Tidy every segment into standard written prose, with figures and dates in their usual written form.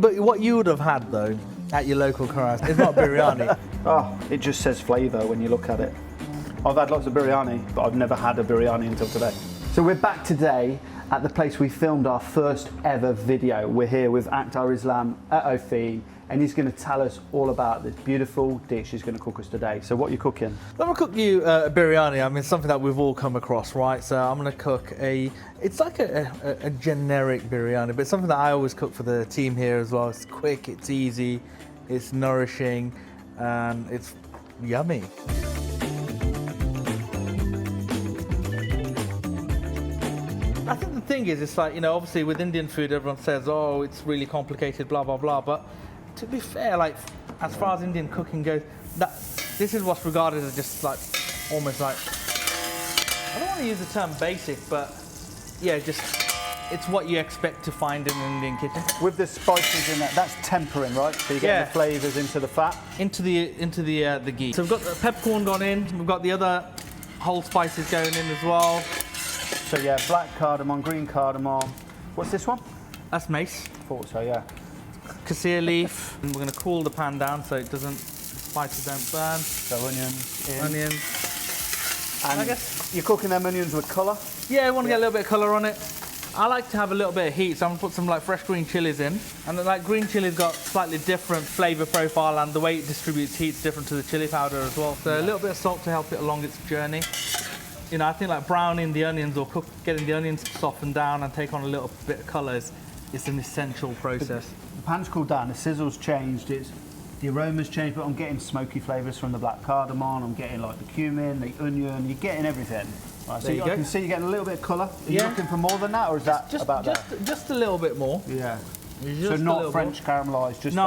But what you would have had though at your local Karas is not biryani. Oh, it just says flavour when you look at it. I've had lots of biryani, but I've never had a biryani until today. So we're back today at the place we filmed our first ever video. We're here with Aktar Islam at Opheem, and he's going to tell us all about this beautiful dish he's going to cook us today. So what are you cooking? I'm going to cook you a biryani. I mean, something that we've all come across, right? So I'm going to cook it's like a generic biryani, but it's something that I always cook for the team here as well. It's quick, it's easy, it's nourishing, and it's yummy. I think the thing is, it's like, you know, obviously with Indian food, everyone says, oh, it's really complicated, blah, blah, blah. But to be fair, like, as far as Indian cooking goes, this is what's regarded as just like, almost like, I don't want to use the term basic, but yeah, just, it's what you expect to find in an Indian kitchen. With the spices in that, that's tempering, right? So you get the flavours into the fat? Into the ghee. So we've got the peppercorn gone in, we've got the other whole spices going in as well. So yeah, black cardamom, green cardamom. What's this one? That's mace. Thought so, yeah. Cassia leaf. And we're going to cool the pan down so it doesn't, the spices don't burn. So onions in. Onions. And I guess you're cooking them onions with colour? Yeah, I want to get a little bit of colour on it. I like to have a little bit of heat, so I'm going to put some like fresh green chilies in. And like green chili's got slightly different flavour profile, and the way it distributes heat's different to the chili powder as well. So a little bit of salt to help it along its journey. You know, I think like browning the onions or getting the onions softened down and take on a little bit of colours is an essential process. The pan's cooled down, the sizzle's changed, the aroma's changed, but I'm getting smoky flavours from the black cardamom, I'm getting like the cumin, the onion, you're getting everything. Right, so I can see you're getting a little bit of colour. Are you looking for more than that, or is that about there? Just a little bit more. Yeah. So not French caramelised, just no.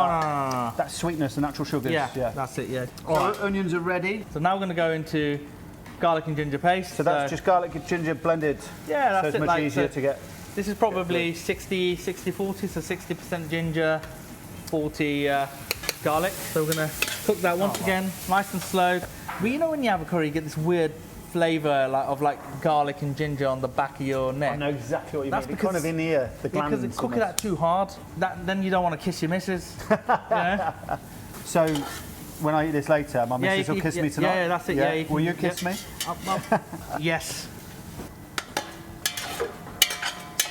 That sweetness, the natural sugars. Yeah, that's it, yeah. All right. Onions are ready. So now we're going to go into garlic and ginger paste. So that's just garlic and ginger blended. Yeah, that's so it's much easier to get. This is probably 60-40, so 60% ginger, 40 garlic. So we're going to cook that once again, nice and slow. But you know when you have a curry, you get this weird flavour of garlic and ginger on the back of your neck. I know exactly what you mean. Because, kind of in the ear, the glands. Because cooking that too hard, then you don't want to kiss your missus. You know? So when I eat this later, my missus will kiss me tonight? Yeah, that's it. Yeah. Will you kiss me? Yes.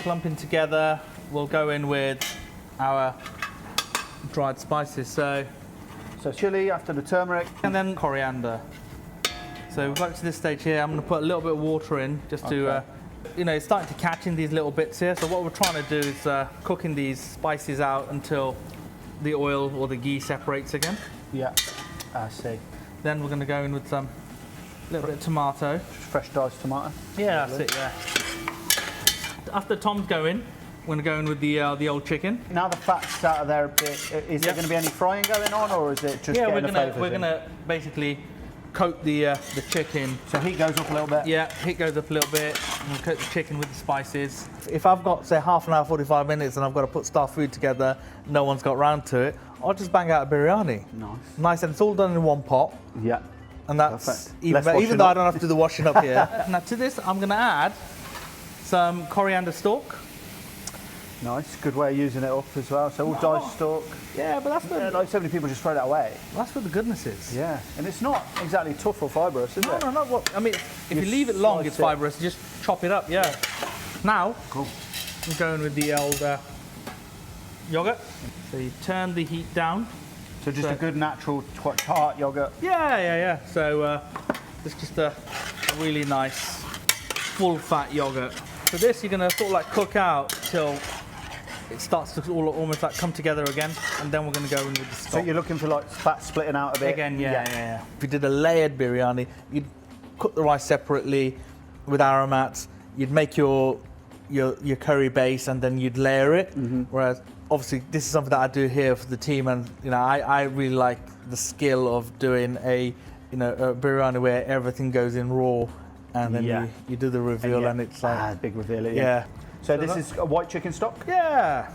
Clumping together, we'll go in with our dried spices. So chilli after the turmeric. And then coriander. So we've got to this stage here. I'm going to put a little bit of water in just to, you know, it's starting to catch in these little bits here. So what we're trying to do is cooking these spices out until the oil or the ghee separates again. Yeah, I see. Then we're going to go in with some little bit of tomato. Just fresh diced tomato. Yeah, that's it. Yeah. After Tom's going, we're going to go in with the old chicken. Now the fat's out of there a bit, is there going to be any frying going on, or is it just getting the flavours in? We're going to basically coat the chicken. So heat goes up a little bit? Yeah, heat goes up a little bit. We'll coat the chicken with the spices. If I've got, say, half an hour, 45 minutes, and I've got to put star food together, no one's got round to it, I'll just bang out a biryani. Nice, and it's all done in one pot. Yeah. And that's even better, even though I don't have to do the washing up here. Now to this, I'm going to add some coriander stalk. Nice, good way of using it up as well. So all diced stalk. Yeah, but that's like so many people just throw that away. That's where the goodness is. Yeah, and it's not exactly tough or fibrous, is it? No, not what. I mean, if you leave it long, it's fibrous. You just chop it up. Yeah. Now, I'm going with the old yogurt. So you turn the heat down. So just a good natural, quite tart yogurt. Yeah. So it's just a really nice, full fat yogurt. So this you're gonna sort of like cook out till it starts to almost like come together again, and then we're going to go in with the stock. So you're looking for like fat splitting out a bit? Again, yeah. If you did a layered biryani, you'd cook the rice separately with aromats, you'd make your curry base, and then you'd layer it. Mm-hmm. Whereas obviously this is something that I do here for the team, and you know I really like the skill of doing a biryani where everything goes in raw, and then you do the reveal, and it's like big reveal. Yeah. So this is a white chicken stock? Yeah.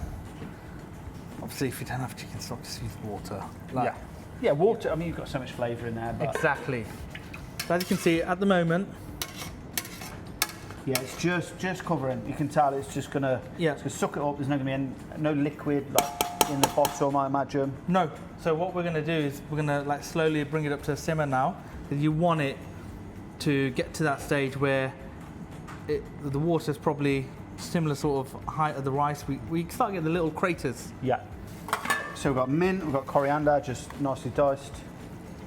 Obviously, if you don't have chicken stock, just use water. Yeah, water. I mean, you've got so much flavour in there. But exactly. So as you can see, at the moment. Yeah, it's just covering. You can tell it's just gonna. Yeah. It's gonna suck it up. There's not gonna be no liquid like in the bottom, I imagine. No. So what we're going to do is we're going to like slowly bring it up to a simmer now. Because you want it to get to that stage where the water's probably similar sort of height of the rice. We start getting the little craters. Yeah. So we've got mint, we've got coriander, just nicely diced.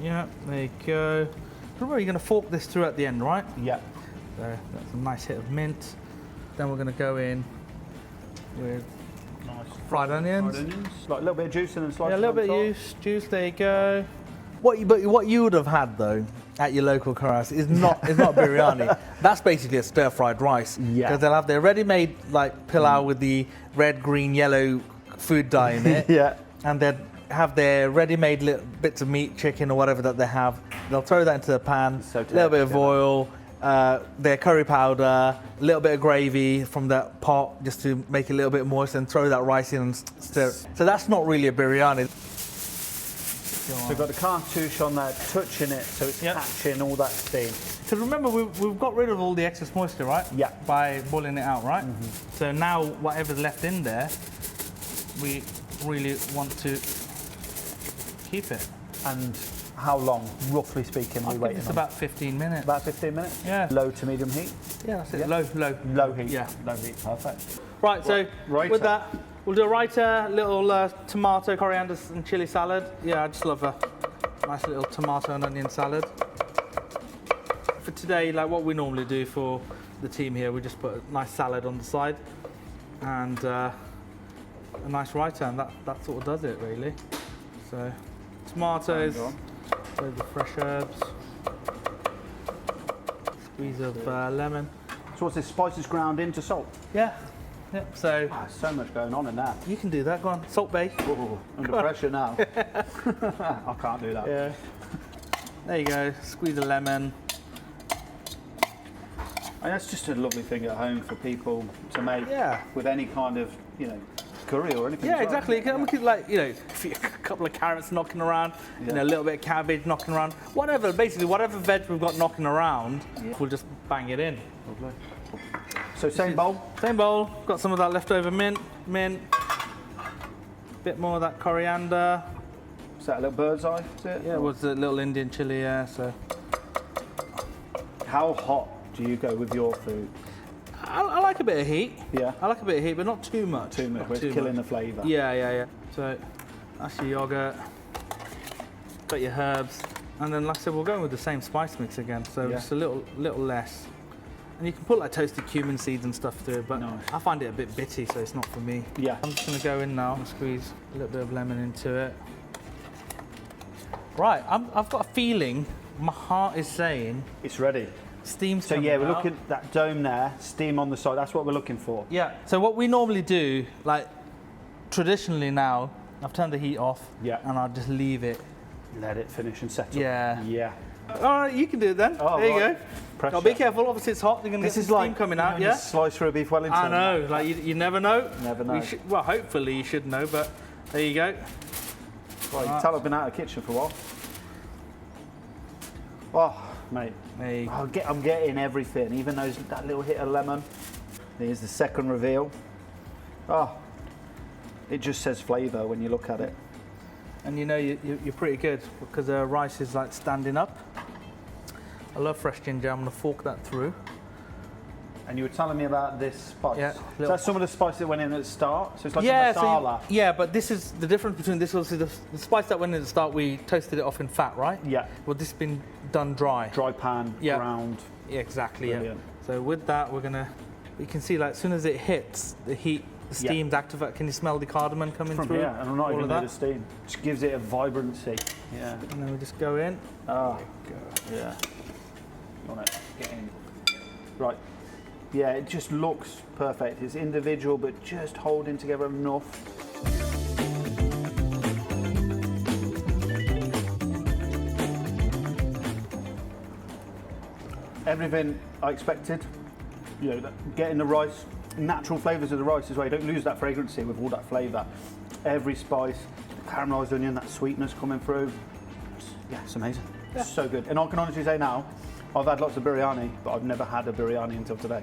Yeah, there you go. Remember, you're going to fork this through at the end, right? Yeah. So that's a nice hit of mint. Then we're going to go in with Nice. fried onions. Like a little bit of juice and then slice Yeah, a little bit of juice. There you go. What you would have had though at your local curry is not biryani. That's basically a stir fried rice. Yeah. Because they'll have their ready-made like pilau with the red, green, yellow food dye in it. Yeah. And they'd have their ready-made little bits of meat, chicken or whatever that they have. They'll throw that into the pan. So a little bit of oil. Their curry powder, a little bit of gravy from that pot just to make it a little bit moist, and throw that rice in and stir it. So that's not really a biryani. So we've got the cartouche on there, touching it so it's catching all that steam. Because remember, we've got rid of all the excess moisture, right? Yeah. By boiling it out, right? So now whatever's left in there, we really want to keep it. And how long, roughly speaking, we waiting? It's on? about 15 minutes. About 15 minutes? Yeah. Low to medium heat? Yeah, that's it. Yeah. Low Heat. Yeah. Low heat, perfect. Right, so Raita. with that, we'll do a raita, little tomato, coriander and chili salad. Yeah, I just love a nice little tomato and onion salad. For today, like what we normally do for the team here, we just put a nice salad on the side and a nice raita, and that sort of does it really. So tomatoes, with the fresh herbs, squeeze of lemon. So what's this, spices ground into salt? Yeah. Yep. So So much going on in that. you can do that. Go on, Salt Bay. Ooh, under pressure now. I can't do that. Yeah. There you go. Squeeze a lemon. And that's just a lovely thing at home for people to make Yeah. with any kind of, curry or anything. Yeah, as well. exactly. You can make it like, a couple of carrots knocking around, a little bit of cabbage knocking around, whatever. Basically, whatever veg we've got knocking around, we'll just bang it in. Lovely. So same bowl? Same bowl. Got some of that leftover mint. Bit more of that coriander. Is that a little bird's eye? Is it? Yeah, it was a little Indian chili. Yeah. So How hot do you go with your food? I like a bit of heat. Yeah. I like a bit of heat, but not too much. Too much. Not Where it's too killing much. the flavour. Yeah. So that's your yogurt. Got your herbs, and then like I said, we'll go with the same spice mix again. So just a little less. And you can put like toasted cumin seeds and stuff through it, but Nice. I find it a bit bitty, so it's not for me. Yeah. I'm just gonna go in now and squeeze a little bit of lemon into it. Right, I've got a feeling, my heart is saying It's ready. steam's So coming yeah, we're out. looking at that dome there, steam on the side. That's what we're looking for. Yeah. So what we normally do, like traditionally now, I've turned the heat off. Yeah. And I'll just leave it. Let it finish and settle. Yeah. Yeah. All right, you can do it then. Oh, there you right. go. Pressure. Now be careful. Obviously, it's hot. You're gonna This get is some steam like coming out. when you Yeah. slice through a beef Wellington. I know. Like you never know. Never know. Well, hopefully you should know, but there you go. Well, you can tell I've been out of the kitchen for a while. Oh, mate. There you go. I'm getting everything, even that little hit of lemon. Here's the second reveal. Oh, it just says flavour when you look at it. And you know you're pretty good because the rice is like standing up. I love fresh ginger. I'm gonna fork that through. And you were telling me about this spice. Yeah, So that's some of the spice that went in at the start. So it's like a so masala. but this is the difference between this. Obviously, the spice that went in at the start, we toasted it off in fat, right? Yeah. Well, this has been done dry. Dry pan, ground. Yeah, exactly. Yeah. Brilliant. So with that, you can see like as soon as it hits the heat, the steam's active. Can you smell the cardamom coming From through? here, and I'm not all even of near that. the steam. Just gives it a vibrancy. Yeah. And then we just go in. Ah. Yeah. You want it? Get in. Right. Yeah, it just looks perfect. It's individual, but just holding together enough. Everything I expected. Getting the rice, natural flavours of the rice as well. You don't lose that fragrancy with all that flavour. Every spice, the caramelised onion, that sweetness coming through. Yeah, it's amazing. Yeah. So good. And I can honestly say now, I've had lots of biryani, but I've never had a biryani until today.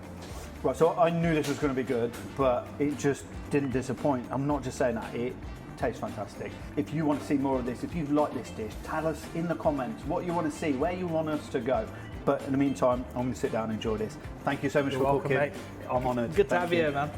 Right, so I knew this was going to be good, but it just didn't disappoint. I'm not just saying that, it tastes fantastic. If you want to see more of this, if you like this dish, tell us in the comments what you want to see, where you want us to go. But in the meantime, I'm going to sit down and enjoy this. Thank you so much for welcome, cooking. mate. I'm honoured. Good to Thank have you here, man.